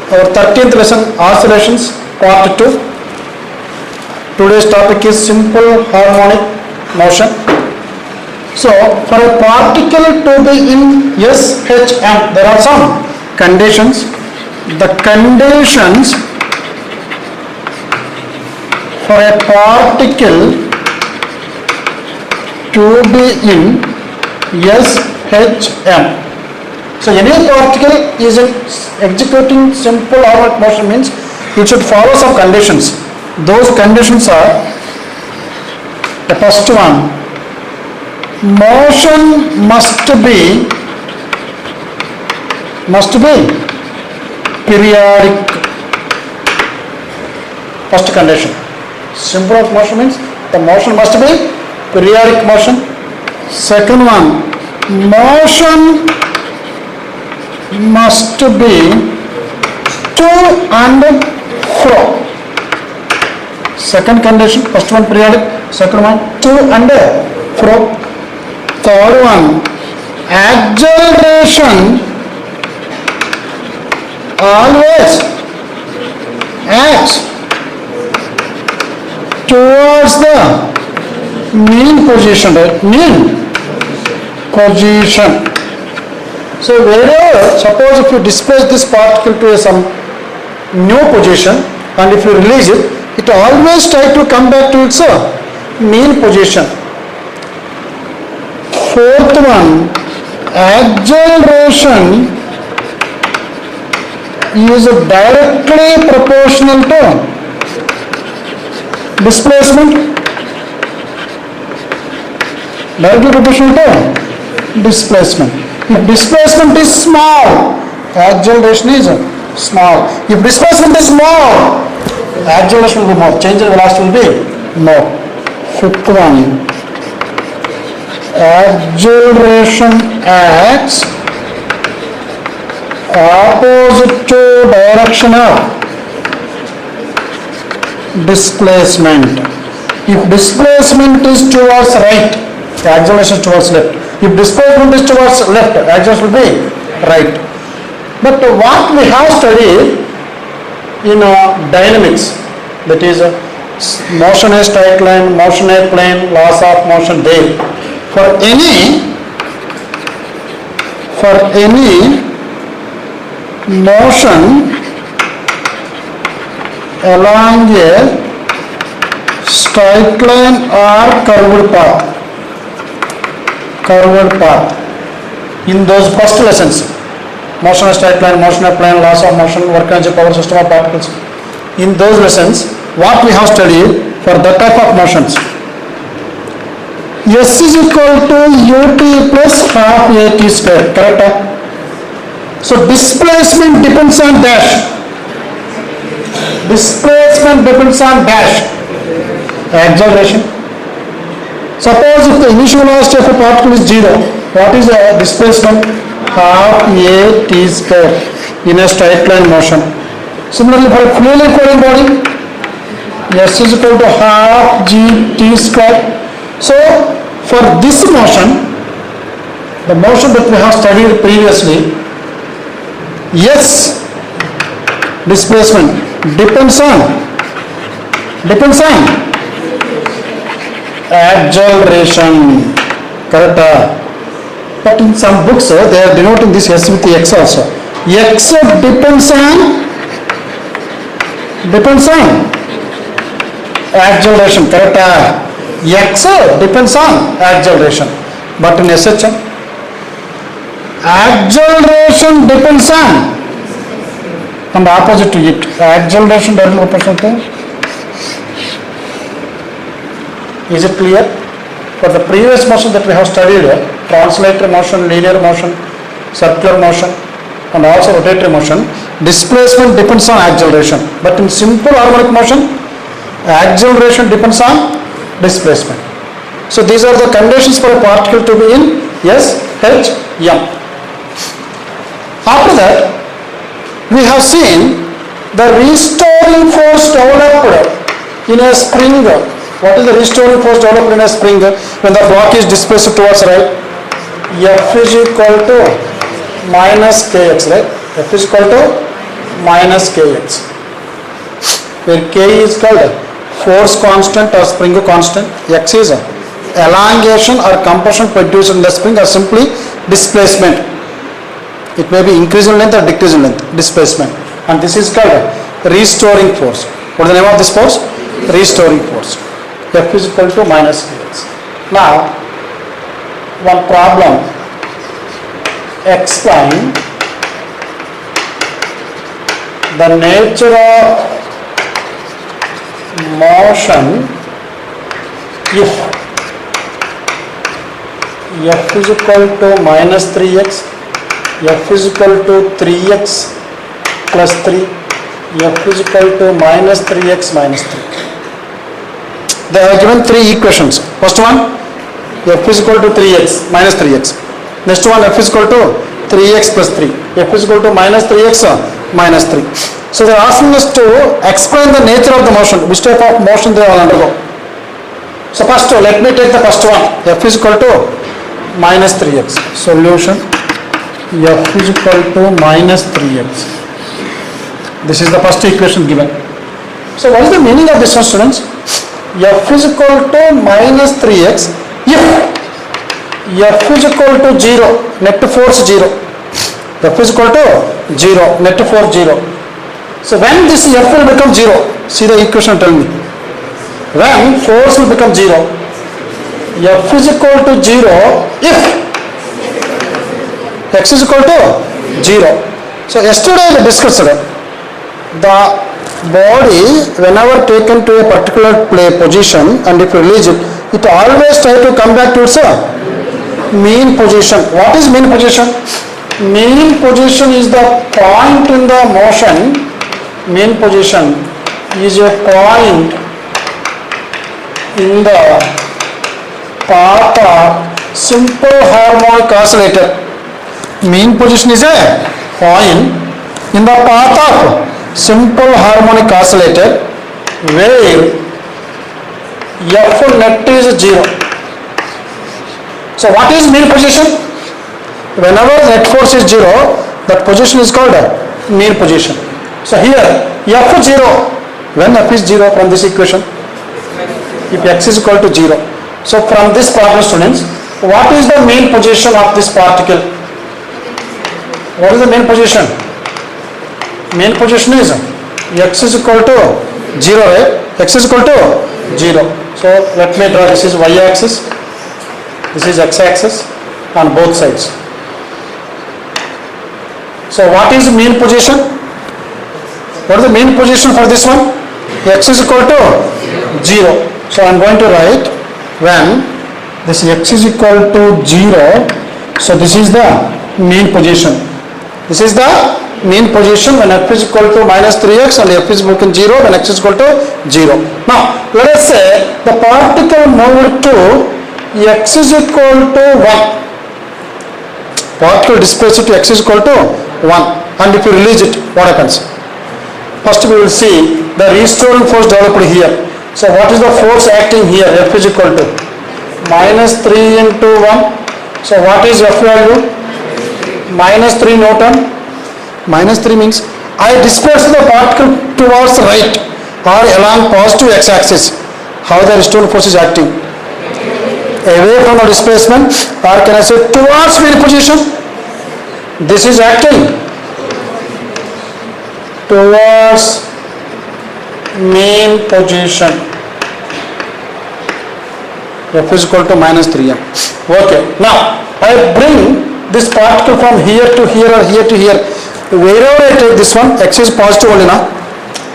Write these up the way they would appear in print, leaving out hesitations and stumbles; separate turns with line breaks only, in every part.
Our 13th lesson, oscillations, part 2. Today's topic is simple harmonic motion. So, for a particle to be in SHM, there are some conditions. The conditions for a particle to be in SHM. So any particle is executing simple harmonic motion means it should follow some conditions. Those conditions are, the first one, motion must be periodic. First condition. Simple harmonic motion means the motion must be periodic motion. Second one, motion must be to and fro. Second condition, first one periodic, second one to and fro. Third one, acceleration always acts towards the mean position, right? Mean position. So wherever, suppose if you displace this particle to some new position and if you release it, it always try to come back to its mean position. Fourth one, acceleration is directly proportional to displacement. Directly proportional to displacement. If displacement is small, acceleration is small. If displacement is more, acceleration will be more. Change in velocity will be more. Fifth one, acceleration acts opposite to direction of displacement. If displacement is towards right, acceleration is towards left. If displacement is towards left, acceleration will be right. But what we have studied in dynamics, that is motion a straight line, motion a plane, laws of motion there. For any motion along a straight line or curved path. In those first lessons, motion of straight line, motion of plane, laws of motion, work energy, power system of particles. In those lessons, what we have studied for that type of motions, S is equal to ut plus half at square, correct? So displacement depends on dash. Displacement depends on dash. Acceleration. Suppose if the initial velocity of a particle is 0, what is the displacement? Half a t square in a straight line motion. Similarly, for a fluid flowing body, S is equal to half g t square. So, for this motion, the motion that we have studied previously, S displacement depends on acceleration, correct? But in some books they are denoting this S with X also. X depends on acceleration, correct? X depends on acceleration. But in SHM, acceleration depends on and opposite to it. Acceleration directly proportional to. Is it clear? For the previous motion that we have studied, translatory motion, linear motion, circular motion and also rotatory motion, displacement depends on acceleration. But in simple harmonic motion, acceleration depends on displacement. So these are the conditions for a particle to be in SHM. After that, we have seen the restoring force developed in a spring. What is the restoring force developed in a spring when the block is displaced towards right? F is equal to minus kx, right? F is equal to minus kx, where k is called force constant or spring constant, x is elongation or compression produced in the spring or simply displacement. It may be increase in length or decrease in length, displacement, and this is called restoring force. What is the name of this force? Restoring force. F is equal to minus kx. Now, one problem, explain the nature of motion if f is equal to minus 3x, f is equal to 3x plus 3, f is equal to minus 3x minus 3. They are given three equations. First one, f is equal to 3x minus 3x. Next one, f is equal to 3x plus 3. F is equal to minus 3x minus 3. So they are asking us to explain the nature of the motion, which type of motion they will undergo. So first, let me take the first one. F is equal to minus 3x. Solution, f is equal to minus 3x. This is the first equation given. So what is the meaning of this one, students? F is equal to minus 3x if f is equal to 0, net force 0. F is equal to 0, net force 0. So when this f will become 0, see the equation, tell me. When force will become 0, f is equal to 0 if x is equal to 0. So yesterday we discussed the body, whenever taken to a particular position and if release it, it always try to come back to its mean position. What is mean position? Mean position is the point in the motion. Mean position is a point in the path of simple harmonic oscillator. Mean position is a point in the path of simple harmonic oscillator where f net is 0. So what is mean position? Whenever net force is 0, that position is called mean position. So here f 0, when f is 0 from this equation, if x is equal to 0. So from this problem, students, what is the mean position of this particle? What is the mean position? Mean position is x is equal to 0, right? X is equal to 0. So let me draw, this is y-axis, this is x-axis on both sides. So what is mean position? What is the mean position for this one? X is equal to 0. So I am going to write when this x is equal to 0, so this is the mean position. This is the mean position when f is equal to minus 3x and f is equal to 0 when x is equal to 0. Now let us say the particle moved to x is equal to 1. Particle displaced to x is equal to 1, and if you release it, what happens? First we will see the restoring force developed here. So what is the force acting here? F is equal to minus 3 into 1. So what is F value? Minus 3 Newton. Minus 3 means I displace the particle towards right or along positive x-axis. How the restoring force is acting? Away from the displacement, or can I say towards mean position? This is acting towards mean position. F is equal to minus 3m. Okay, now I bring this particle from here to here or here to here. Wherever I take this one, x is positive only now.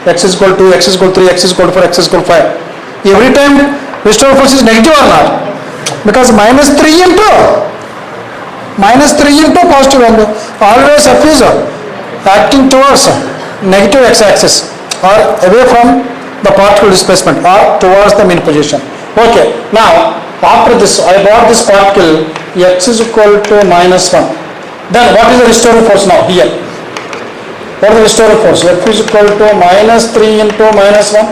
X is equal to 2, x is equal to 3, x is equal to 4, x is equal to 5. Every time restoring force is negative or not? Because minus 3 into positive value. Always F is acting towards negative x-axis or away from the particle displacement or towards the mean position. Okay, now after this I brought this particle x is equal to minus 1. Then what is the restoring force now here? What is the restoring force? F is equal to minus 3 into minus 1.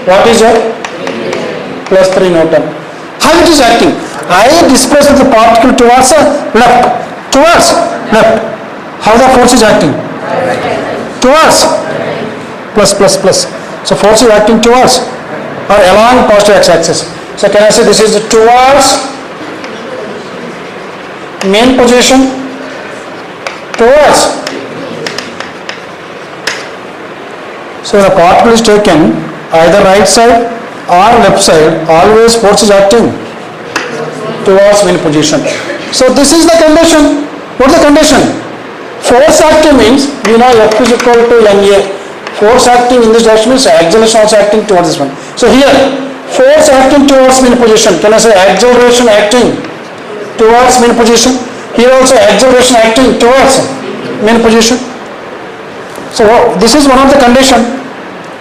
What is it? Plus 3 Newton. How it is acting? I displace the particle towards left. Towards left. How the force is acting? Towards. Plus, plus, plus. So force is acting towards or along positive x-axis. So can I say this is towards main position? Towards. So the particle is taken either right side or left side, always force is acting towards main position. So this is the condition. What is the condition? Force acting means we know F is equal to NA. Force acting in this direction means acceleration also acting towards this one. So here, force acting towards main position. Can I say acceleration acting towards main position? Here also acceleration acting towards main position. So this is one of the condition.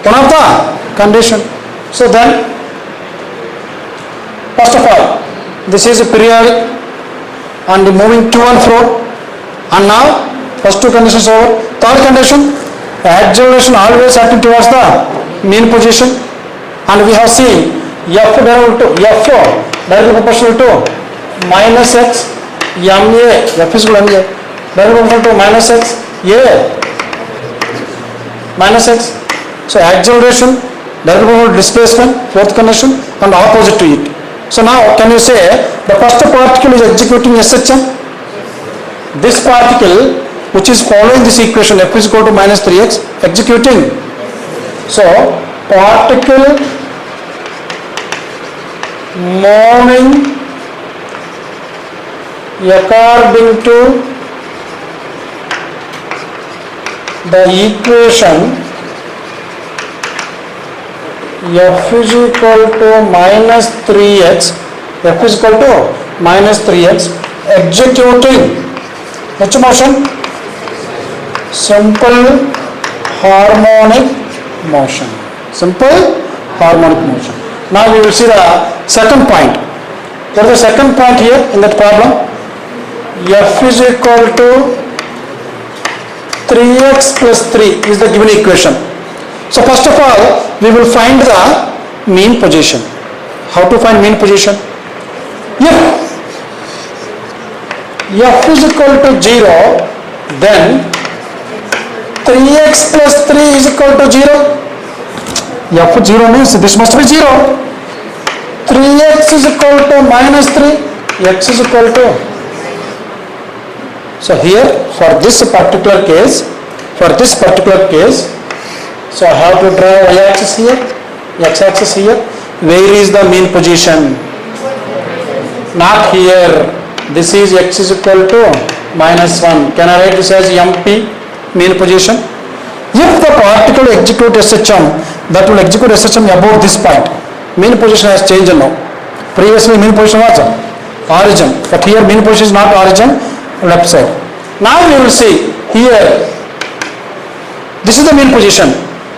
One of the condition. So then, first of all, this is a periodic and moving to and fro. And now, first two conditions over. Third condition, acceleration always acting towards the main position. And we have seen F directly proportional to minus x, ma, F is equal to ma, directly proportional to minus x, a, minus x. So acceleration, directly proportional to displacement, fourth condition, and opposite to it. So now, can you say the first particle is executing SHM? This particle, which is following this equation, F is equal to minus 3x, executing. So, particle moving according to the equation F is equal to minus 3x, F is equal to minus 3x, executing which motion? Simple harmonic motion. Simple harmonic motion. Now we will see the second point. What is the second point here in that problem? F is equal to 3x plus 3 is the given equation. So first of all, we will find the mean position. How to find mean position? If F is equal to 0, then 3x plus 3 is equal to 0. F 0 means this must be 0. 3x is equal to minus 3, x is equal to. So here, for this particular case, so I have to draw y-axis here, x-axis here. Where is the mean position? Not here. This is x is equal to minus 1. Can I write this as MP, mean position? If the particle execute SHM, that will execute SHM above this point. Mean position has changed now. Previously mean position was origin, but here mean position is not origin, left side. Now we will see here. This is the mean position.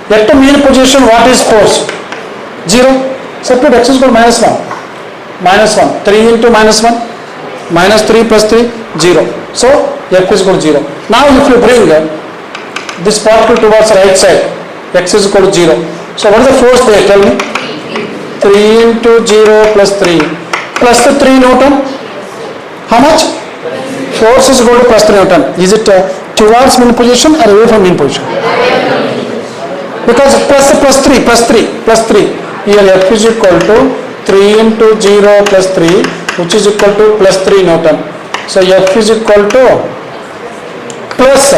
At the mean position, what is force? 0. Substitute x is equal to minus 1. Minus 1. 3 into minus 1. Minus 3 plus 3, 0. So, F is equal to 0. Now, if you bring this particle towards right side, x is equal to 0. So, what is the force there? Tell me. 3 into 0 plus 3. Plus the 3 Newton. How much? Force is equal to plus 3 Newton. Is it towards mean position or away from mean position? Because plus 3. Here F is equal to 3 into 0 plus 3, which is equal to plus 3 Newton. So F is equal to plus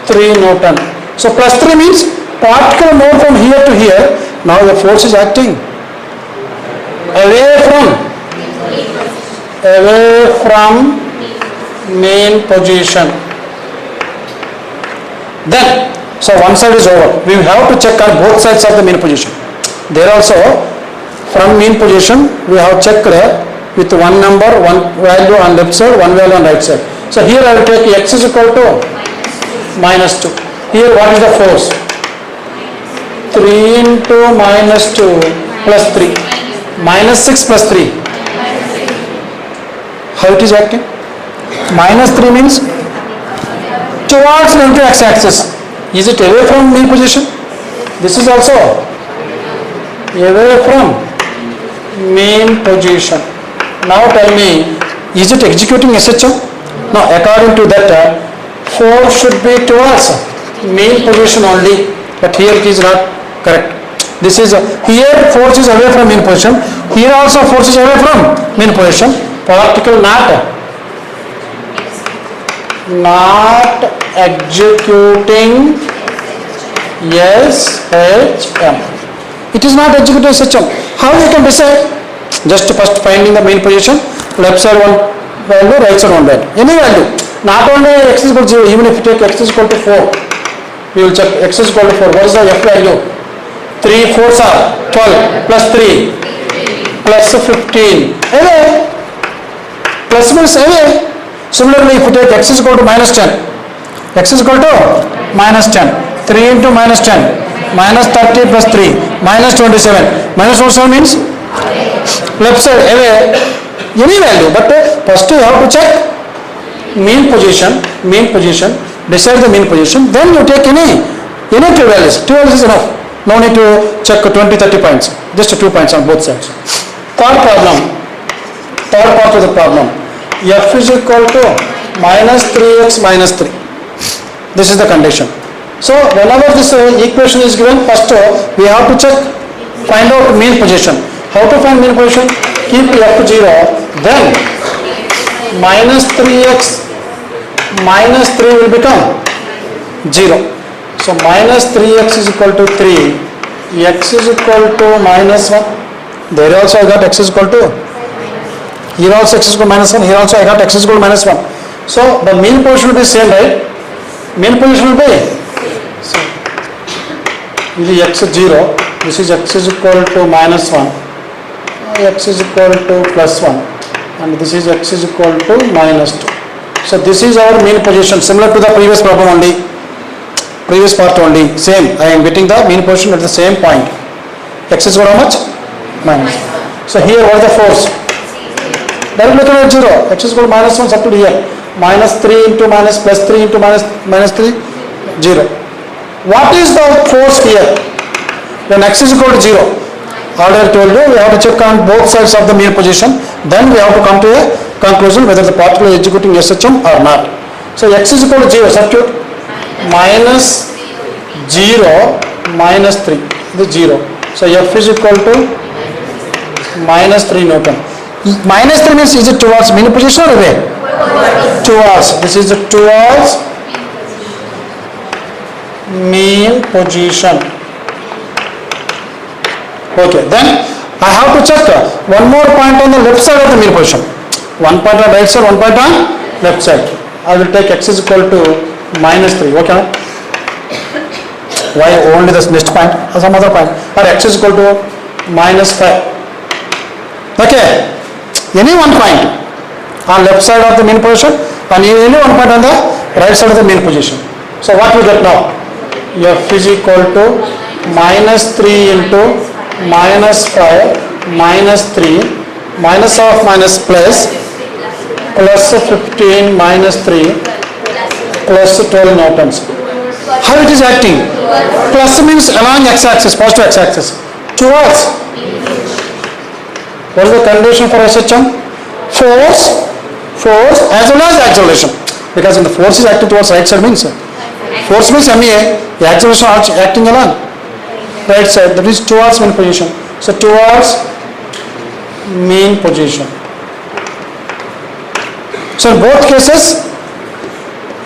3 Newton. So plus 3 means particle move from here to here. Now the force is acting away from main position. Then, so one side is over. We have to check on both sides of the main position. There also, from mean position, we have checked with one number, one value on left side, one value on right side. So here I will take x is equal to minus 2. Here what is the force? 3 into minus 2 plus 3. Minus 6 plus 3. How it is acting? Minus 3 means towards negative x-axis. Is it away from mean position? This is also away from mean position. Now tell me, is it executing SHM? Now according to that, 4 should be towards mean position only, but here it is not correct. This is here force is away from mean position. Here also force is away from mean position. Particle not executing SHM. It is not executing SHM. How you can decide? Just first finding the mean position. Left side one value, right side one value. Any value. Not only x is equal to 0, even if you take x is equal to 4, we will check x is equal to 4. What is the f value? 3 4s are 12 plus 3 plus 15. Away. Plus means away. Similarly, if you take x is equal to minus 10, x is equal to minus 10, 3 into minus 10, minus 30 plus 3, minus 27. Minus 27 means left side away, any value. But first you have to check mean position, decide the mean position, then you take any two values. 2 values is enough. No need to check 20, 30 points. Just 2 points on both sides. Third part of the problem. F is equal to minus 3x minus 3. This is the condition. So whenever this equation is given, first we have to check, find out mean position. How to find mean position? Keep F0, then minus 3x minus 3 will become 0. So minus 3x is equal to 3, x is equal to minus 1. There also I got x is equal to, here also x is equal to minus 1, here also I got x is equal to minus 1. So the mean position will be same, right? Mean position will be, so this is x is 0, this is x is equal to minus 1, x is equal to plus 1, and this is x is equal to minus 2. So this is our mean position, similar to the previous problem only, previous part only, same. I am getting the mean position at the same point. X is equal to how much? Minus. So here what is the force? Directly look at 0. X is equal to minus 1 substitute here. Minus 3 into minus plus 3 into minus 3, 0. What is the force here? When x is equal to 0. Already told you, we have to check on both sides of the mean position. Then we have to come to a conclusion whether the particle is executing SHM or not. So x is equal to 0, substitute. Minus 0 minus 3, the 0. So F is equal to minus 3 Newton. Minus 3 means, is it towards mean position or away? Towards. This is towards mean position. Okay, then I have to check one more point on the left side of the mean position. One point on right side, one point on left side. I will take x is equal to minus 3. Okay? Why only this next point or some other point? Or x is equal to minus 5. Okay? Any one point on left side of the mean position and any one point on the right side of the mean position. So what we get now? F is equal to minus 3 into minus 5 minus 3 minus of minus plus 15 minus 3 plus 12 newtons. How it is acting? Plus means along x-axis, positive x-axis. Towards. What is the condition for SHM? Force as well as acceleration. Because when the force is acting towards right side means, force means MEA, the acceleration acting along right side, that is towards mean position. So towards mean position. So in both cases,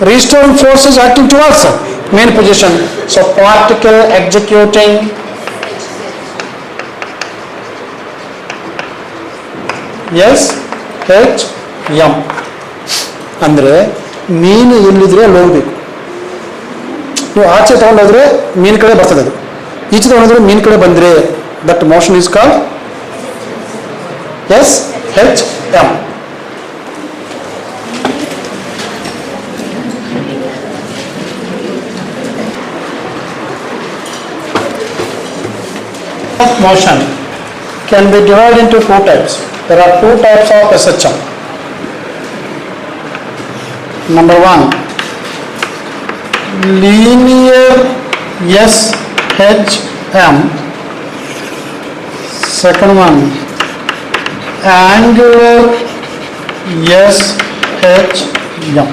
restoring force is acting towards mean position. So particle executing SHM ಅಂದ್ರೆ ಮೀನು ಎಲ್ಲಿದ್ರೆ ಅಲ್ಲಿ ಹೋಗ್ಬೇಕು. ನೀವು ಆಚೆ ತಗೊಂಡೋದ್ರೆ ಮೀನ್ ಕಡೆ ಬರ್ತದೆ, ಅದು ಈಚೆ ತಗೊಂಡೋದ್ರೆ ಮೀನ್ ಕಡೆ ಬಂದ್ರೆ that motion is called SHM. Motion can be divided into two types. There are two types of SHM. Number one, linear SHM. Second one, angular SHM.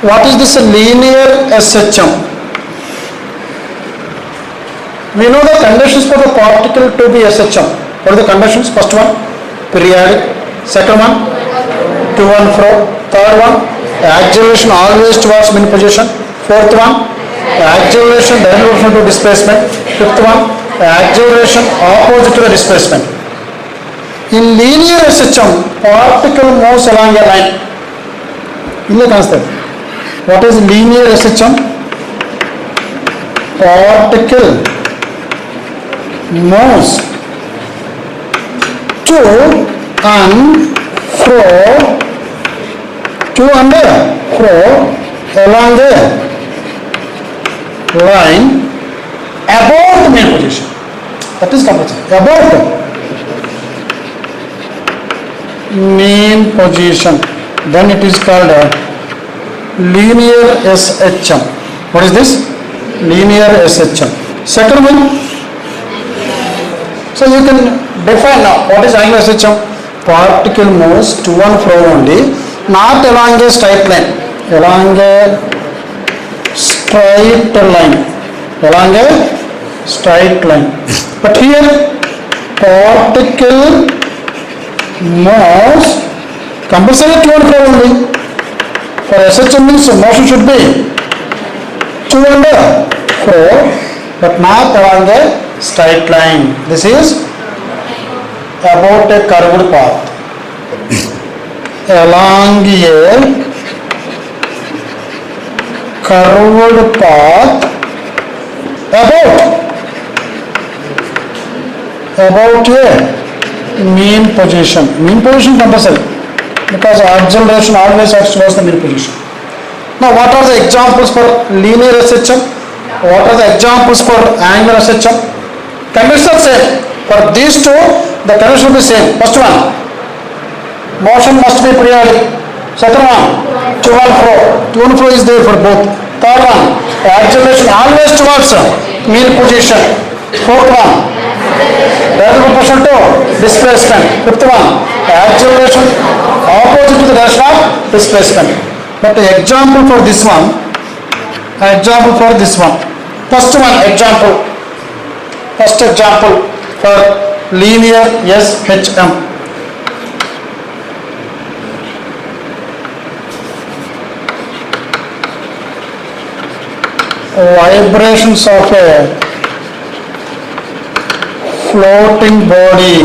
What is this linear SHM? We know the conditions for the particle to be SHM. What are the conditions? First one, periodic. Second one, to and fro. Third one, acceleration always towards mean position. Fourth one, acceleration direction to displacement. Fifth one, acceleration opposite to the displacement. In linear SHM, particle moves along a line. What is linear SHM? Particle moves to and fro along the line about the main position. That is compulsory. About the main position. Then it is called a linear SHM. What is this? Linear SHM. Second one. So you can define now what is angular SHM. Particle moves to and fro only, not along a straight line. Along a straight line. Along a straight line. But here, particle moves compulsory to and fro only. For SHM means motion should be to and fro, but not along a straight line. This is about a curved path. Along a curved path about a mean position. Mean position compulsory, because acceleration always acts towards the mean position. Now, what are the examples for linear SHM? What are the examples for angular SHM? Conditions are same. For these two, the condition will be same. First one, motion must be periodic. Second one, to and fro. To and fro is there for both. Third one, acceleration always towards mean position. Fourth one, direction proportional to displacement. Fifth one, acceleration opposite to the direction of displacement. But the example for this one, first one example, first example for linear SHM. Vibrations of a floating body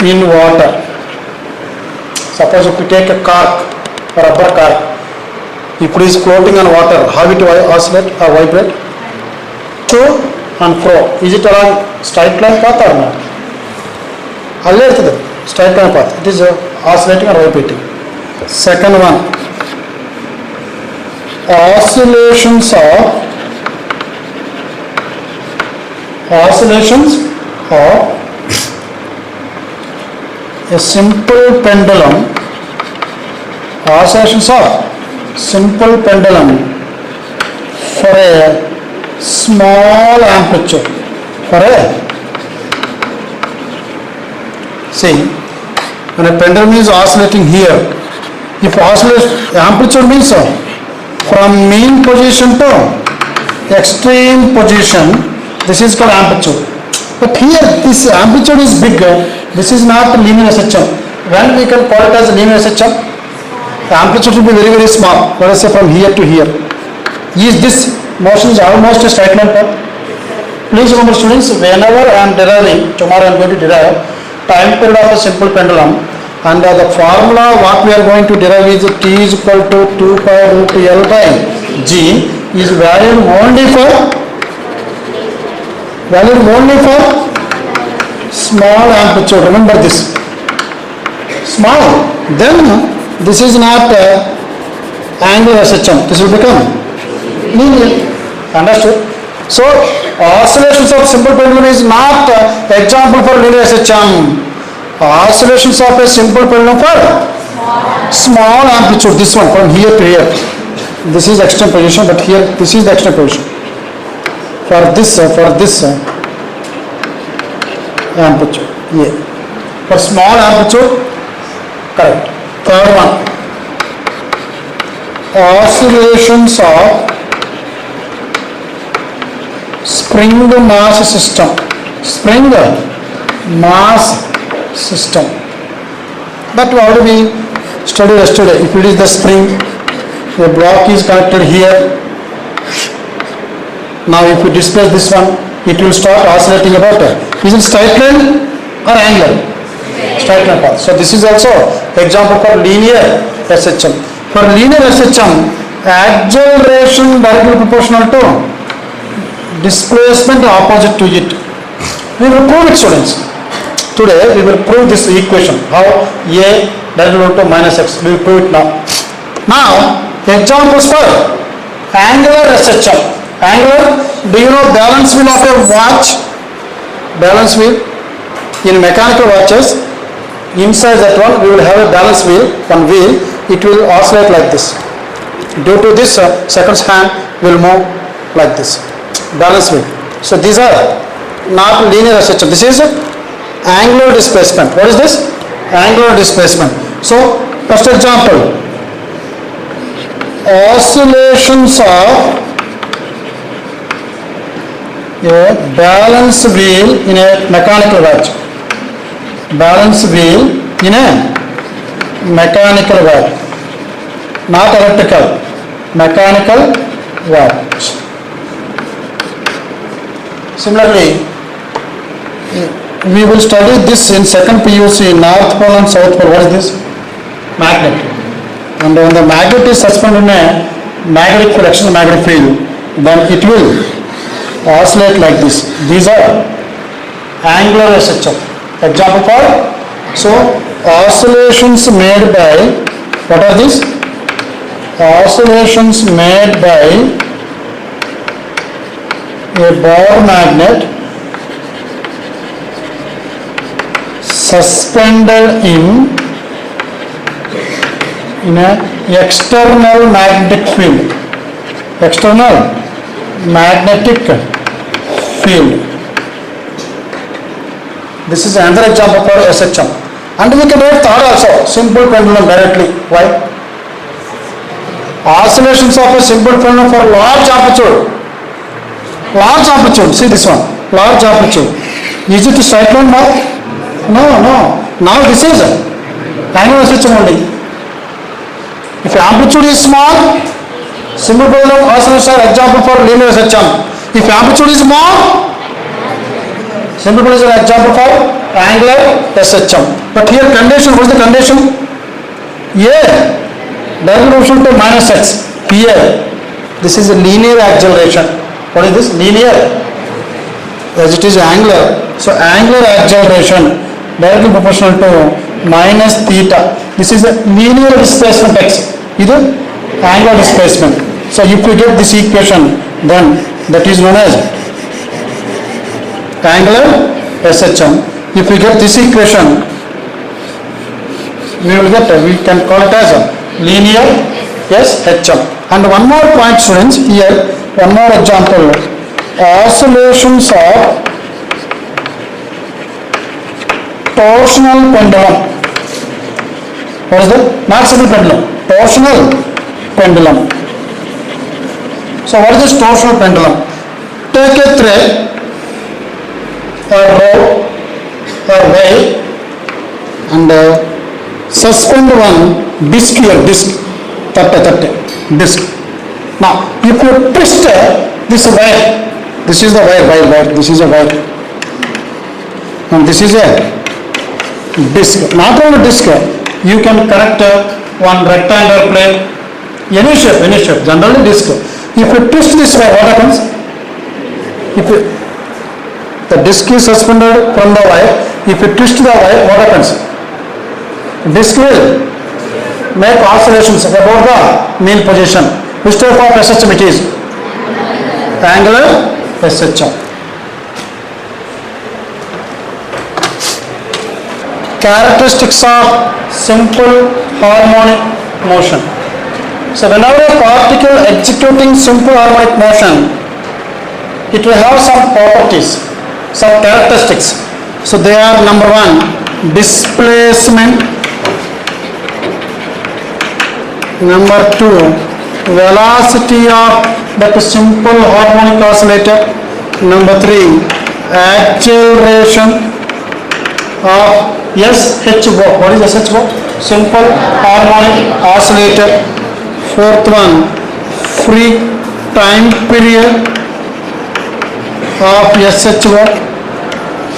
in water. Suppose if we take a cork, a rubber cork, if it is floating on water, how it will oscillate or vibrate? To and fro. Is it along straight line path or not? Straight line path. It is oscillating or vibrating. Second one, oscillations of a simple pendulum. Oscillations of simple pendulum for a small amplitude. See, when a pendulum is oscillating here, if amplitude means from mean position to extreme position, this is called amplitude. But here this amplitude is bigger. This is not linear SHM. When we can call it as linear SHM? The amplitude will be very, very small. Let us say from here to here. Is this motion is almost a straight line path? Please remember, students, whenever I am deriving, tomorrow I am going to derive time period of a simple pendulum, and the formula what we are going to derive is T is equal to 2 pi root L by G is valid only for small amplitude. Remember this. Small. Then this is not angular SHM. This will become linear. Understood? So oscillations of simple pendulum is not example for linear SHM. Oscillations of a simple pendulum for small amplitude. This one from here to here. This is extreme position, but here this is the extreme position. For this amplitude. Yeah. For small amplitude, correct. Third one, oscillations of spring mass system. Spring mass system. That we already studied yesterday. If it is the spring, the block is connected here. Now if you displace this one, it will start oscillating about. Is it straight line or angular? Straight line path. So this is also example for linear SHM. For linear SHM, acceleration directly proportional to displacement opposite to it. We will prove it, students. Today we will prove this equation. How A directly to minus x. We will prove it now. Now examples for angular SHM. Angular, do you know balance wheel of a watch? Balance wheel. In mechanical watches, inside that one we will have a balance wheel, one wheel. It will oscillate like this. Due to this, second hand will move like this. Balance wheel. So these are not linear SHM. This is angular displacement. What is this? Angular displacement. So first example, oscillations of a balance wheel in a mechanical watch. Balance wheel in a mechanical watch, not electrical, mechanical watch. Similarly, we will study this in second PUC, North Pole and South Pole. What is this? Magnet. And when the magnet is suspended in a magnetic field, external magnetic field, then it will oscillate like this. These are angular SHM. Example for, so oscillations made by, what are these? Oscillations made by a Bohr magnet suspended in a external magnetic field. External magnetic field. This is another example for SHM. And we can write third also, simple pendulum directly. Why? Oscillations of a simple pendulum for large amplitude. Large amplitude, see this one, large amplitude. Is it straight line now? No. Now this is angular SHM only. If amplitude is small, simple pendulum oscillations are example for linear SHM. If amplitude is more, simple pendulum is an example for angular SHM. But here condition, what is the condition? A directly proportional to minus x. Here, this is a linear acceleration. What is this? Linear. As it is angular. So angular acceleration directly proportional to minus theta. This is a linear displacement x. This is angular displacement. So if you get this equation, then that is known as angular SHM. If we get this equation, we can call it as a linear SHM. And one more point, students, here, one more example, oscillations of torsional pendulum. What is that? Not simple pendulum, torsional pendulum. So what is this torsional pendulum? Take a thread, a rope, or wire, and suspend one disc here, disc. Now, if you twist this wire, this is the wire, this is a wire, and this is a disc. Not only disc, you can connect one rectangular plane, any shape, generally disc. If you twist this wire, what happens? If the disc is suspended from the wire, if you twist the wire, what happens? Disc will make oscillations about the mean position. Which type of SHM it is? Angular SHM. Characteristics of simple harmonic motion. So whenever a particle executing simple harmonic motion, it will have some properties, some characteristics. So they are: number one, displacement; number two, velocity of that simple harmonic oscillator. Number 3, acceleration of SHO. What is SHO? Simple harmonic oscillator. Fourth one, free time period of SHO.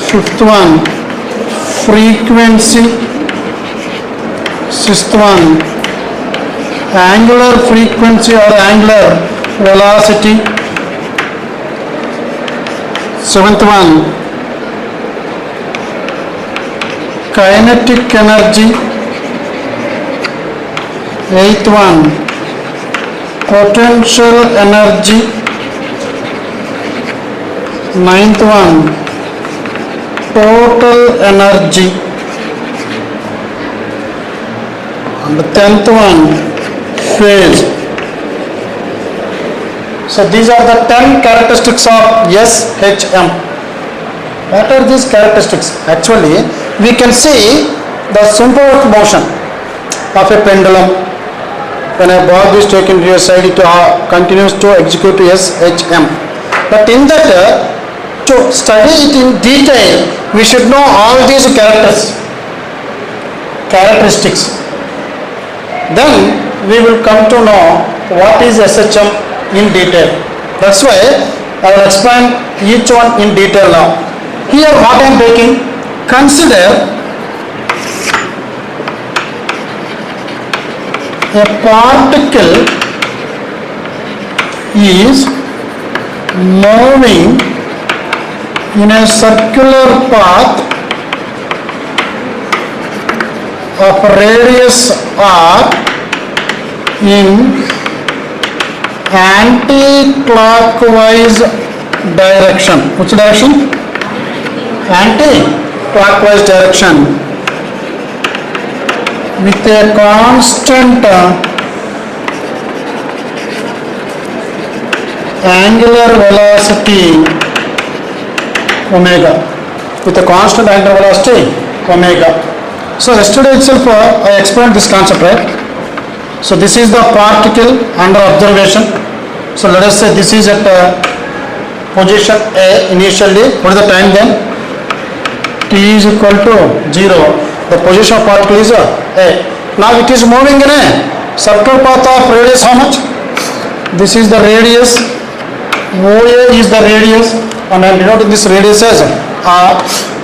Fifth one, frequency. Sixth one, angular frequency or angular velocity. Seventh one, kinetic energy. Eighth one, potential energy. Ninth one, total energy. And the 10th one, phase. So these are the 10 characteristics of SHM. What are these characteristics? Actually, we can see the simple motion of a pendulum. When a bulb is taken to your side, it continues to execute SHM. But in that, to study it in detail, we should know all these characteristics. Then we will come to know what is SHM in detail. That's why I will explain each one in detail now. Here what I am taking, consider a particle is moving in a circular path of radius r in anti-clockwise direction. Which direction? Anti-clockwise direction with a constant angular velocity omega. With a constant angular velocity omega. So yesterday itself I explained this concept, right? So this is the particle under observation. So let us say this is at position A initially. What is the time then? T is equal to 0. The position of particle is A. Now it is moving in a circular path of radius how much? This is the radius. OA is the radius, and I am denoting this radius as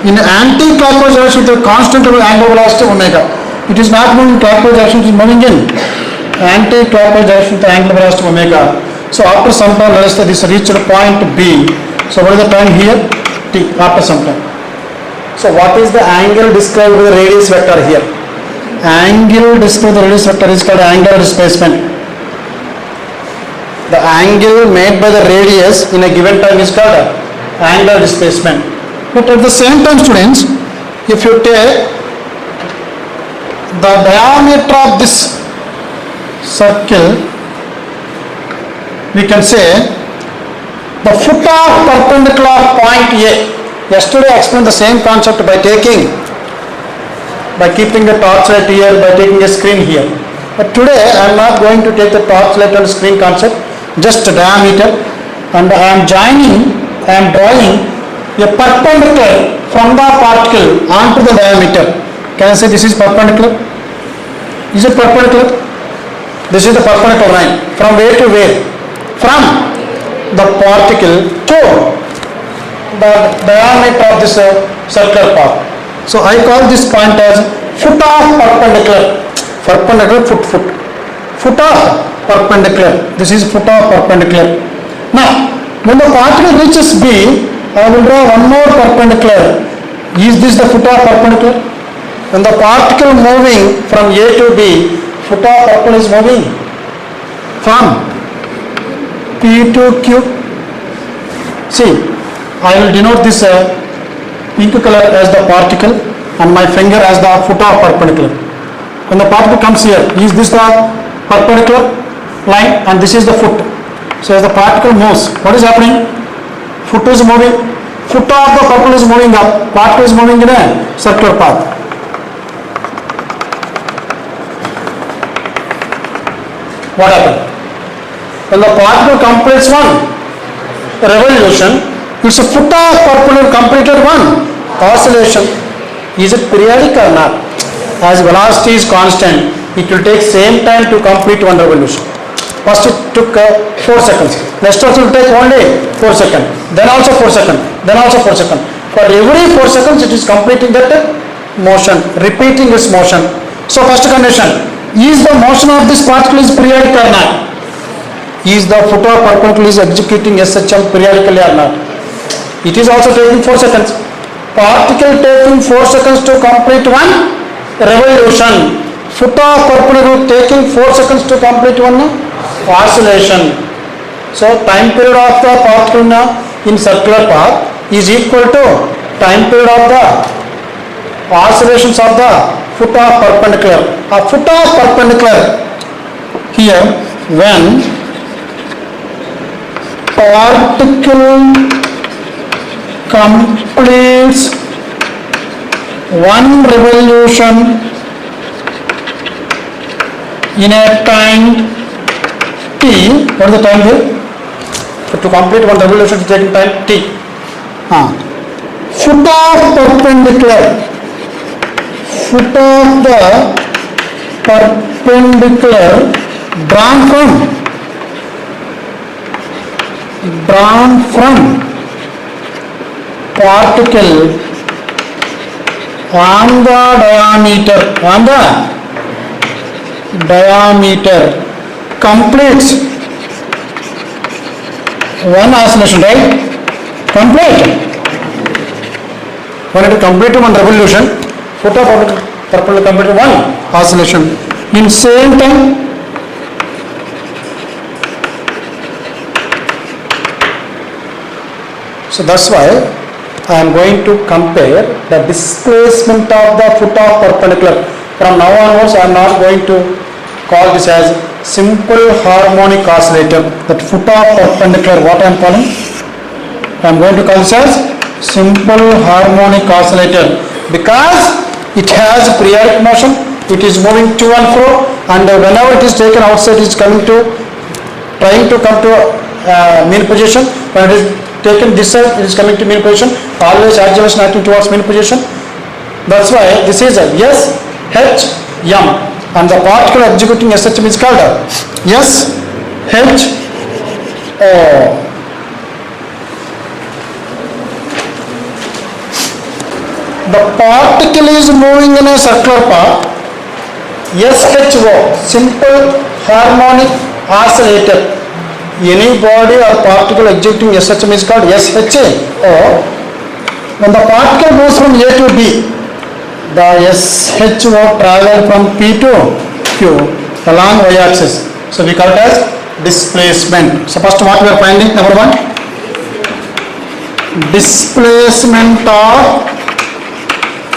in anti-clockwise direction with a constant angular velocity omega. It is not moving clockwise direction, it is moving in anti-clockwise direction with the angular velocity omega. So after some time, let us say this reached point B. So what is the time here? T, after some time. So what is the angle described with the radius vector here? Angle described with the radius vector is called angular displacement. The angle made by the radius in a given time is called angular displacement. But at the same time, students, if you take the diameter of this circle, we can say the foot of perpendicular of point A. Yesterday I explained the same concept by keeping the torchlight here, by taking a screen here. But today I am not going to take the torchlight and screen concept, just diameter, and I am drawing a perpendicular from the particle onto the diameter. Can I say this is perpendicular? Is it perpendicular? This is the perpendicular line. From where to where? From the particle to the diameter of this circular path. So I call this point as foot of perpendicular. Perpendicular, foot. Foot of perpendicular. This is foot of perpendicular. Now, when the particle reaches B, I will draw one more perpendicular. Is this the foot of perpendicular? When the particle moving from A to B, foot of perpendicular is moving from P to Q. See, I will denote this pink color as the particle and my finger as the foot of perpendicular. When the particle comes here, is this the perpendicular line and this is the foot? So as the particle moves, what is happening? Foot is moving. Foot of the particle is moving up. Particle is moving in a circular path. What happened? when the particle completes one revolution, its foot of perpendicular completed one oscillation. Is it periodic or not? As velocity is constant, it will take same time to complete one revolution. First it took 4 seconds. Next also will take only 4 seconds. Then also 4 seconds. Then also 4 seconds. For every 4 seconds, it is completing that motion, repeating its motion. So first condition, is the motion of this particle is periodic or not? Is the foot of perpendicular is executing SHM periodically or not? It is also taking 4 seconds. Particle taking 4 seconds to complete one revolution. Foot of perpendicular taking 4 seconds to complete one oscillation. So time period of the particle in circular path is equal to time period of the oscillations of the foot of perpendicular. A foot of perpendicular here, when particle completes one revolution in a time t. What is the time here? To complete one revolution is taking time t. Foot of perpendicular. Foot of the perpendicular drawn from particle on the diameter completes one oscillation, right? Complete. When it completes one revolution, foot of perpendicular completed one oscillation in same time. So that's why I am going to compare the displacement of the foot of perpendicular. From now onwards, I am not going to call this as simple harmonic oscillator. That foot of perpendicular, what I am calling? I am going to call this as simple harmonic oscillator, because it has periodic motion. It is moving to and fro, and whenever it is taken outside, it is trying to come to mean position. When it is taken this side, it is coming to mean position. Always acceleration acting towards mean position. That's why this is a SHM, and the particle executing SHM is called SHO. The particle is moving in a circular path. SHO, simple harmonic oscillator. Any body or particle executing SHM is called SHO. When the particle moves from A to B, the SHO travel from P to Q along y-axis. So we call it as displacement. So first what we are finding? Number one, displacement of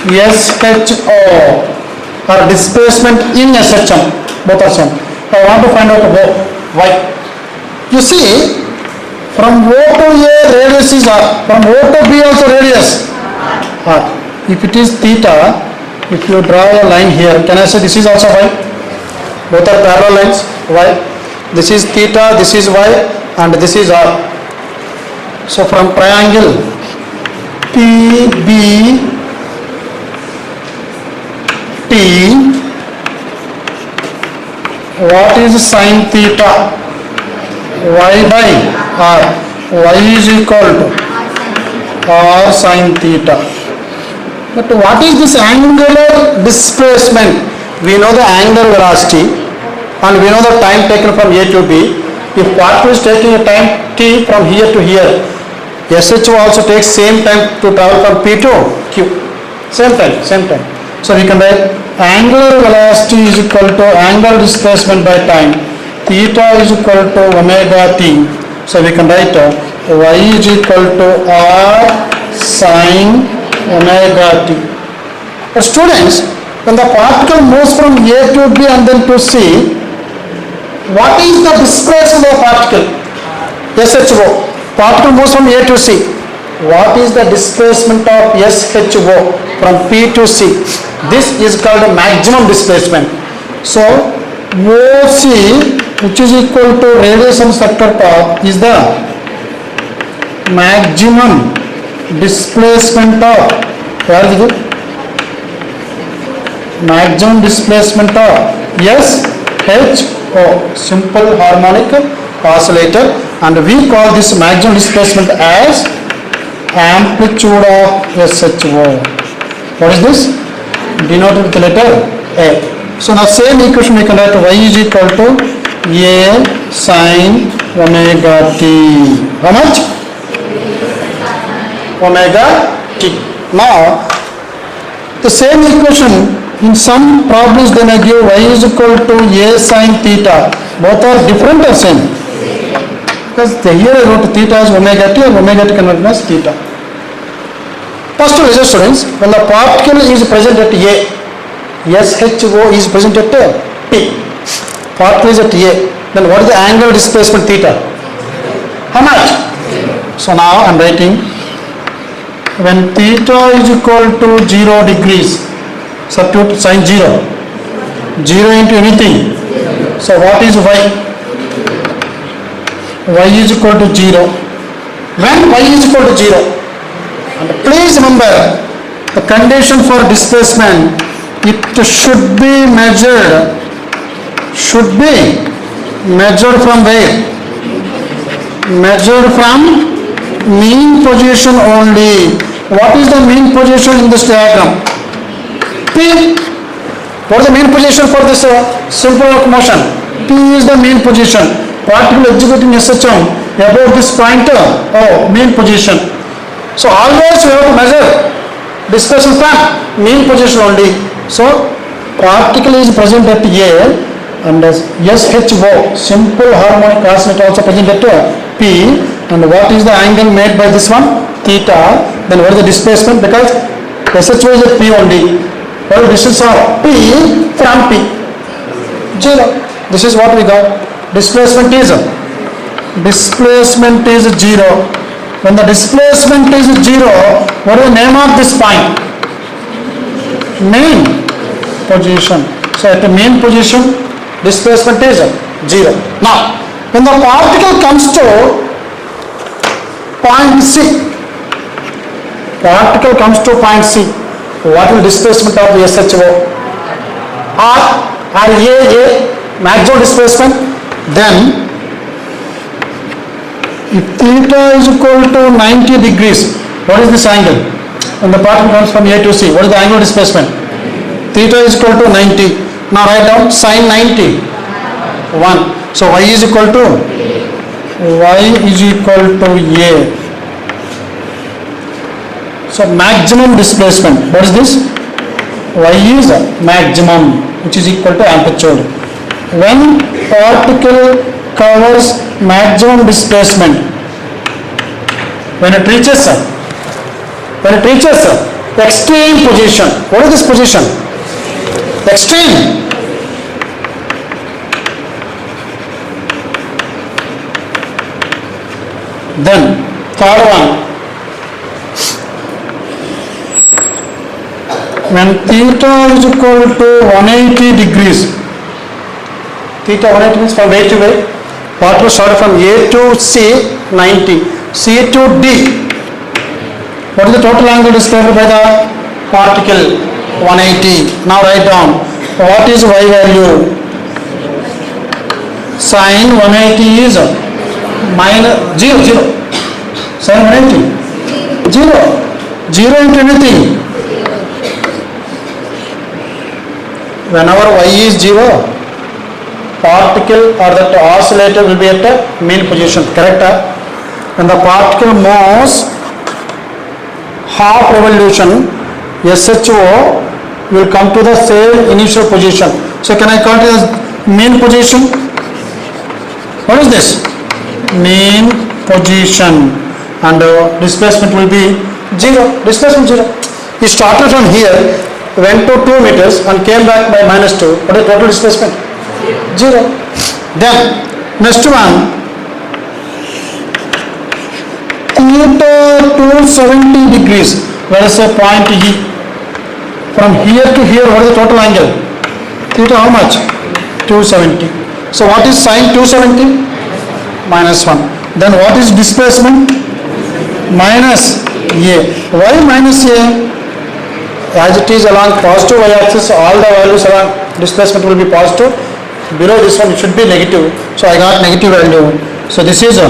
SHO or displacement in SHM. Both are same. I want to find out why. You see, from O to A radius is R, from O to B also radius R. If it is theta, if you draw a line here, can I say this is also y? Both are parallel lines, y. This is theta, this is y, and this is R. So from triangle PBT, what is sin theta? Y by R. Y is equal to R sin theta. But what is this angular displacement? We know the angular velocity and we know the time taken from A to B. If particle is taking a time t from here to here, SHO also takes same time to travel from P to Q. Same time. So we can write angular velocity is equal to angular displacement by time. Theta is equal to omega t. So we can write y is equal to R sin omega t. But students, when the particle moves from A to B and then to C, what is the displacement of the particle? SHO. Particle moves from A to C. What is the displacement of SHO from P to C? This is called a maximum displacement. So OC which is equal to radius of sector path is the maximum displacement of, where is it? Maximum displacement of SHO, simple harmonic oscillator, and we call this maximum displacement as amplitude of SHO. What is this? Denoted with the letter A. So now same equation we can write y is equal to A sin omega t. How much? Omega t. Now the same equation in some problems they may give y is equal to A sin theta. Both are different or same? Because here I wrote theta as omega t and omega t converted as theta. First of all, students, when the particle is present at A, SHO is present at P. Particle is at A. Then what is the angular displacement theta? How much? So now I am writing when theta is equal to 0 degrees, substitute sin 0. 0 into anything. So what is y? Y is equal to 0. When y is equal to 0, and please remember the condition for displacement, it should be measured from where? Measured from mean position only. What is the mean position in this diagram? P. What is the mean position for this simple motion? P is the mean position. Particle executing SHM about this point, mean position. So always we have to measure displacement from mean position only. So particle is present at A and SHO, simple harmonic oscillator, also present at P. And what is the angle made by this one? Theta. Then what is the displacement? Because SHO is at P only. What is the distance of P from P? 0. This is what we got. Displacement is 0. When the displacement is 0, what is the name of this point? Mean position. So at the mean position, displacement is 0. Now, when the particle comes to point C, what will displacement of the SHO? R A, maximum displacement. Then if theta is equal to 90 degrees, what is this angle? When the particle comes from A to C, what is the angular displacement? Theta is equal to 90. Now write down sin 90, 1. So y is equal to A. So maximum displacement, what is this? Y is maximum, which is equal to amplitude. When particle covers maximum displacement, when it reaches extreme position. What is this position? Extreme. Then third one, when theta is equal to 180 degrees, theta 180 means from A to A, particle started from A to C 90, C to D. What is the total angle discovered by the particle? 180. Now write down what is y value? Sin 180 is minus 0. Sin 180 0 into anything. Whenever y is 0, particle or that oscillator will be at a mean position, correct? When the particle moves half revolution, SHO will come to the same initial position. So can I call it as mean position? What is this? Mean position. And displacement will be 0. Displacement 0. He started from here, went to 2 meters and came back by -2. What is total displacement? 0. Then next one, theta 270 degrees. Let us say point E. From here to here, what is the total angle? Theta how much? 270. So what is sine 270? Minus 1. Then what is displacement? Minus a. Why minus a? As it is along positive y-axis, all the values along displacement will be positive. Below this one it should be negative. So I got negative value. So this is a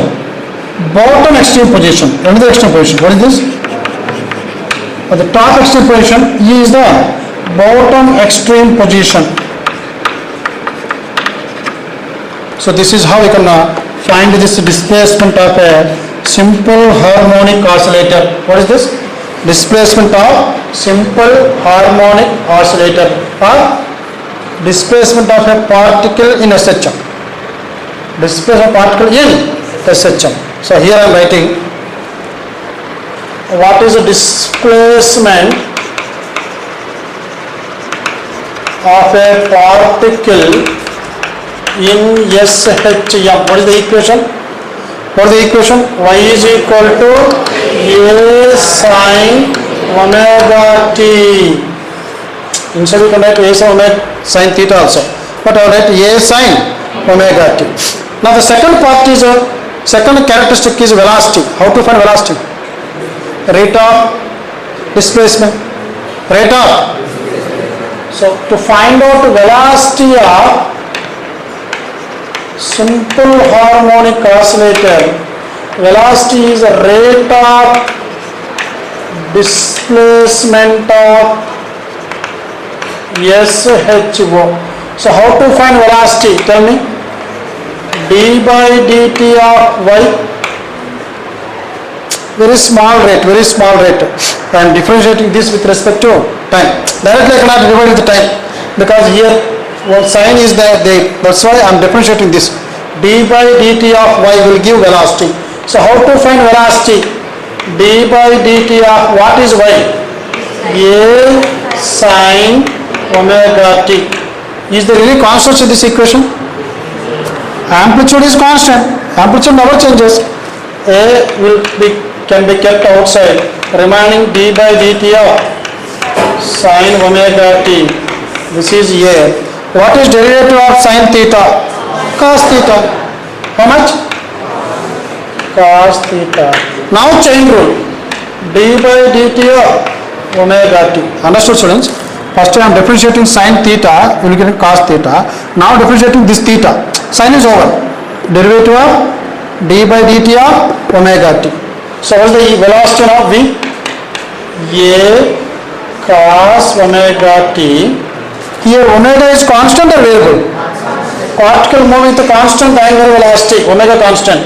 bottom extreme position. Another extreme position. What is this? At the top extreme position, E is the bottom extreme position. So this is how we can find this displacement of a simple harmonic oscillator. What is this? Displacement of simple harmonic oscillator or displacement of a particle in SHM. Displacement of particle in SHM. So here I am writing what is the displacement of a particle in SHM. What is the equation? What is the equation? Y is equal to A sin omega t. Instead we can write A sin omega sin theta also. But I will write A sin omega t. Now the second part is second characteristic is velocity. How to find velocity? Rate of displacement. Rate of. So to find out velocity of simple harmonic oscillator, velocity is the rate of displacement of SHO. So how to find velocity? Tell me. D by dt of y. Very small rate. I am differentiating this with respect to time. Directly I cannot divide with the time because here sign is there. That's why I am differentiating this. D by dt of y will give velocity. So how to find velocity? D by dt of what is y? A sin omega t. Is there any constant in this equation? Amplitude is constant. Amplitude never changes. A can be kept outside. Remaining d by dt of sin omega t. This is A. What is derivative of sin theta? Cos theta. How much? Cos theta. Now chain rule. D by dt of omega t. Understood, students? First I am differentiating sin theta, you will get cos theta. Now differentiating this theta. Sin is over. Derivative of d by dt of omega t. So what is the velocity of V? A cos omega t. Here omega is constant or variable? Particle move with a constant angular velocity, omega constant.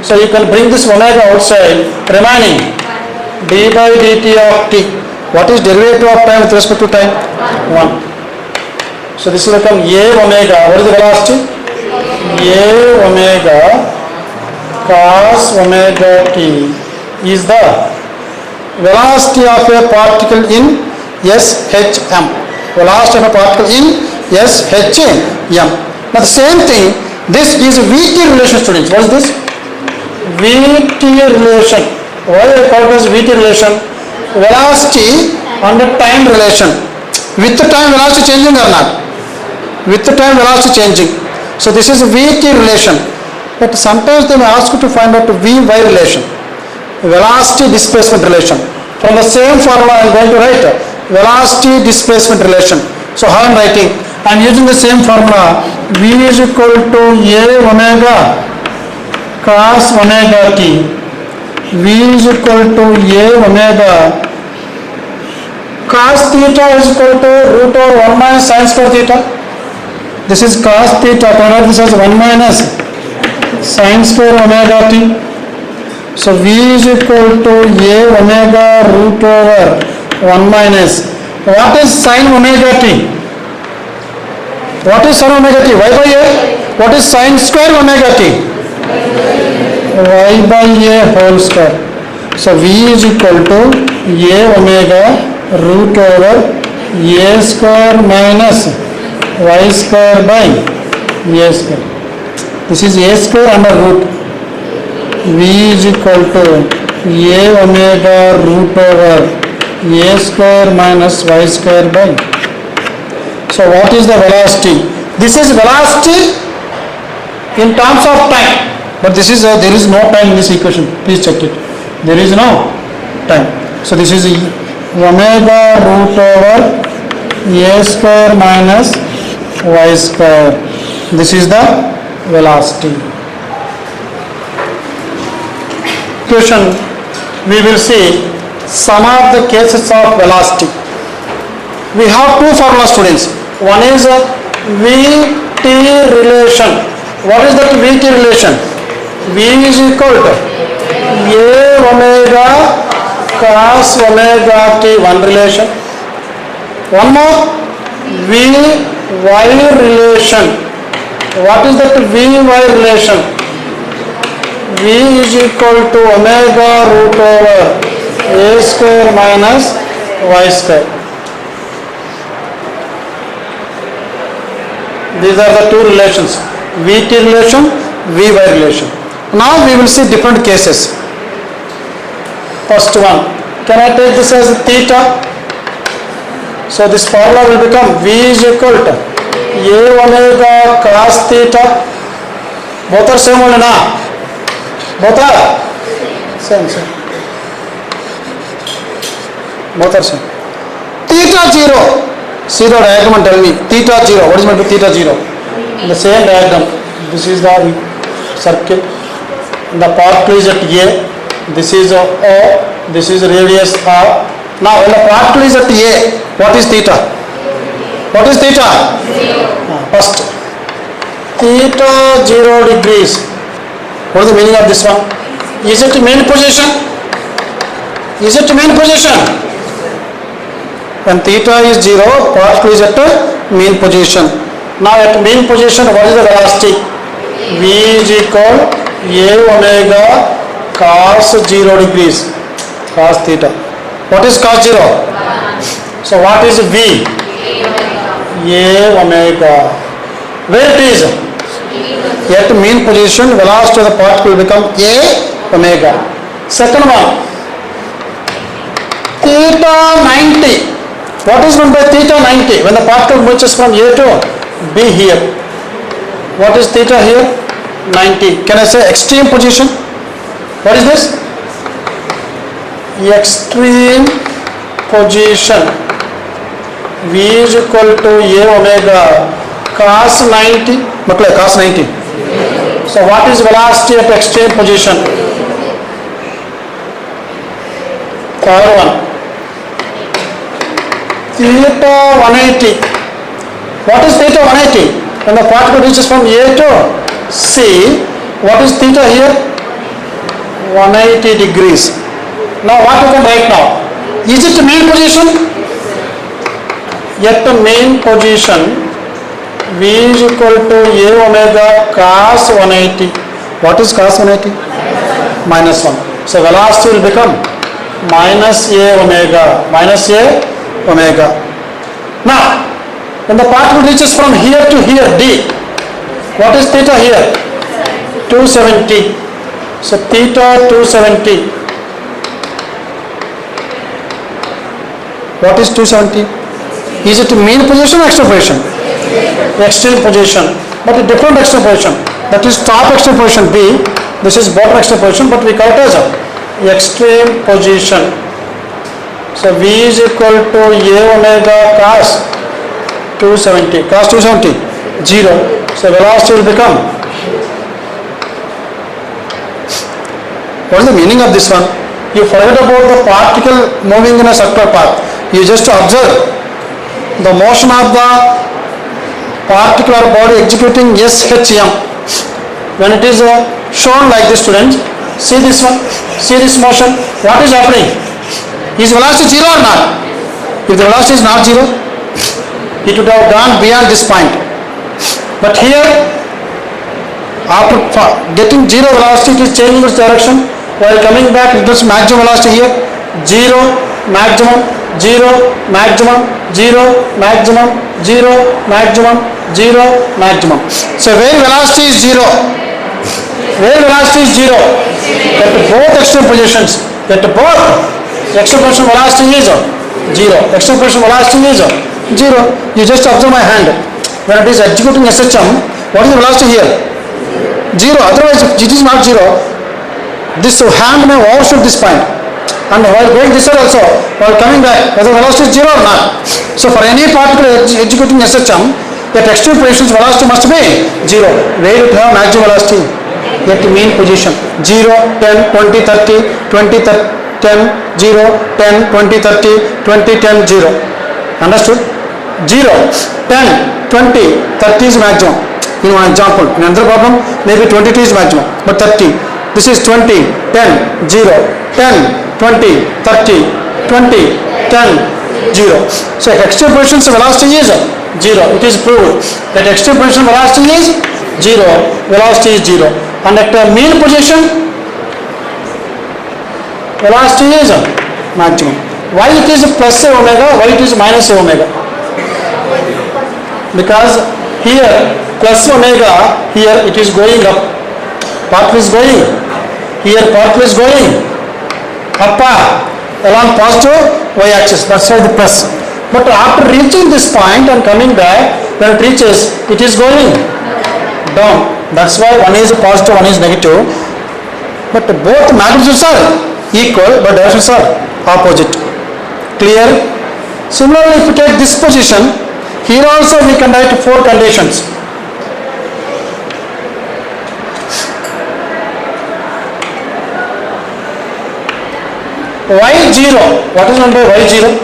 So you can bring this omega outside, remaining d by dt of t. What is derivative of time with respect to time? 1. So this will become A omega. What is the velocity? A omega cos omega t is the velocity of a particle in SHM. Velocity of a particle in SHM. Now the same thing, this is VT relation, students. What is this? VT relation. Why I call this VT relation? Velocity under time relation. With the time velocity changing or not? With the time velocity changing. So this is VT relation. But sometimes they may ask you to find out Vy relation. Velocity displacement relation. From the same formula I am going to write velocity displacement relation. So how I am writing? I am using the same formula. V is equal to A omega cos omega t. V is equal to A omega cos theta is equal to root over 1 minus sin square theta. This is cos theta. This is 1 minus sin square omega t. So V is equal to A omega root over 1 minus. What is sin omega t? What is sin omega t? Y by A. What is sin square omega t? Y by A whole square. So V is equal to A omega root over A square minus Y square by A square. This is A square under root. V is equal to A omega root over A square minus Y square by. So what is the velocity? This is velocity in terms of time, but this is there is no time in this equation, please check it, there is no time. So this is omega root over a square minus y square, this is the velocity. Equation we will see some of the cases of velocity. We have two formulas, students. One is VT relation. What is that VT relation? V is equal to A omega cos omega t, one relation. One more, Vy relation. What is that Vy relation? V is equal to omega root over a square minus y square. These are the two relations, Vt relation, Vy relation. Now we will see different cases. First one, can I take this as theta? So this formula will become V is equal to A omega cos theta. Both are same only na? Both are same. Both are same. Theta 0. See the diagram and tell me. Theta 0. What is meant by theta 0? The same diagram. This is the circle. The particle is at A. This is O. This is radius R. Now when the particle is at A, what is theta? What is theta?
0.
First, theta 0 degrees. What is the meaning of this one? Is it main position? Is it main position? When theta is 0, particle is at mean position. Now at mean position, what is the velocity? V is equal A omega cos 0 degrees, cos theta. What is cos 0?
1.
So what is V? A omega. Where it is? At mean position, velocity of the particle will become A omega. Second one, theta 90. What is meant by theta 90? When the particle moves from A to B here. What is theta here? 90. Can I say extreme position? What is this? Extreme position. V is equal to A omega cos 90. मतलब cos 90. So what is velocity at extreme position? Third one, theta 180. What is theta 180? When the particle reaches from A to C, what is theta here? 180 degrees. Now what you can write now? Is it main position? At the main position, V is equal to A omega cos 180. What is cos 180? Minus 1. So velocity will become minus A omega. Minus A omega. Now, when the particle reaches from here to here, D, what is theta here? 270. So theta 270. What is 270? Is it mean position or extreme position? Extreme position, but a different extreme position. That is top extreme position B. This is bottom extreme position, but we call it as a extreme position. So V is equal to A omega cos 270. Cos 270, 0. So velocity will become. What is the meaning of this one? You forget about the particle moving in a circular path. You just observe the motion of the particular body executing SHM. When it is shown like this, students, see this one, see this motion, what is happening? Is velocity 0 or not? If the velocity is not 0, it would have gone beyond this point. But here, after getting 0 velocity, it is changing its direction. While coming back, it is maximum velocity here, 0, maximum, 0, maximum, 0, maximum, 0, maximum, 0, maximum. So where velocity is 0? Where velocity is 0? At both extreme positions. At both extreme position velocity is 0. Extreme position velocity is 0. You just observe my hand. When it is executing SHM, what is the velocity here? 0, otherwise it is not 0. This hand may overshoot this point, and while going this side also, while coming back, whether velocity is 0 or not. So for any particle executing SHM, at extreme positions velocity must be 0. Where it have maximum velocity? At mean position. 0, 10, 20, 30, 20, 10, 0, 10, 20, 30, 20, 10, 0. Understood? 0, 10, 20, 30 is maximum. In one example, in another problem, maybe 22 is maximum, but 30. This is 20, 10, 0, 10, 20, 30, 20, 10, 0. So at extreme positions velocity is 0. It is proved that extreme position velocity is 0. Velocity is 0. And at mean position, velocity is maximum. Why it is plus a omega, why it is minus a omega? Because here plus omega, here it is going up, particle is going, here particle is going up along positive y-axis, that's why the plus. But after reaching this point and coming back, when it reaches, it is going down. That's why one is positive, one is negative. But both magnitudes are equal, but directions are opposite. Clear? Similarly, if you take this position, here also we can write 4 conditions. Y0, what is meant by Y0?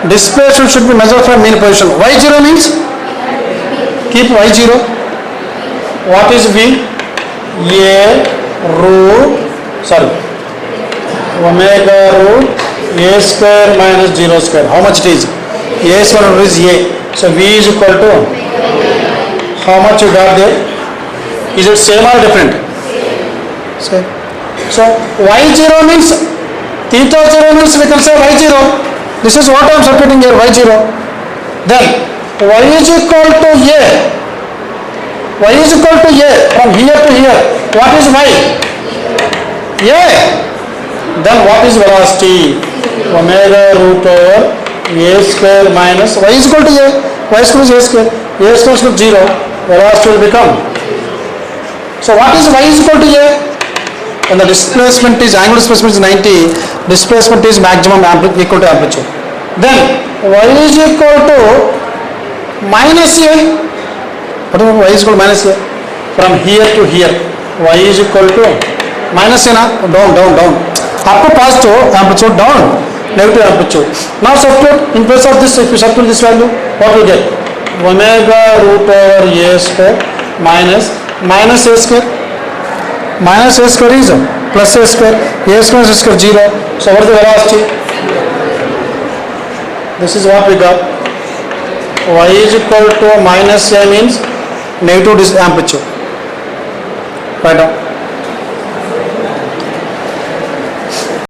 Displacement should be measured from mean position. Y0 means, keep Y0. What is V? A root, omega root A square minus 0 square. How much it is? A square is A. So V is equal to, how much you got there? Is it same or different? Same. So Y0 means, theta 0 means we can say Y0. This is what I am substituting here, Y0. Then Y is equal to A. Y is equal to A from here to here. What is Y? A. Then what is velocity? Omega root over A square minus Y is equal to A. Y square is A square. A square is 0. Velocity will become. So what is Y is equal to A? When the displacement is, angular displacement is 90, displacement is maximum equal to amplitude. Then Y is equal to minus A. What is Y is equal to minus A? From here to here, Y is equal to minus A, down. Up to positive amplitude, down negative amplitude. Now substitute in place of this, if you substitute this value, what will get? Omega root over A square minus A square. Minus A square is plus A square. A square is 0. So what is the velocity? This is what we got. Y is equal to minus A means negative amplitude. Right now.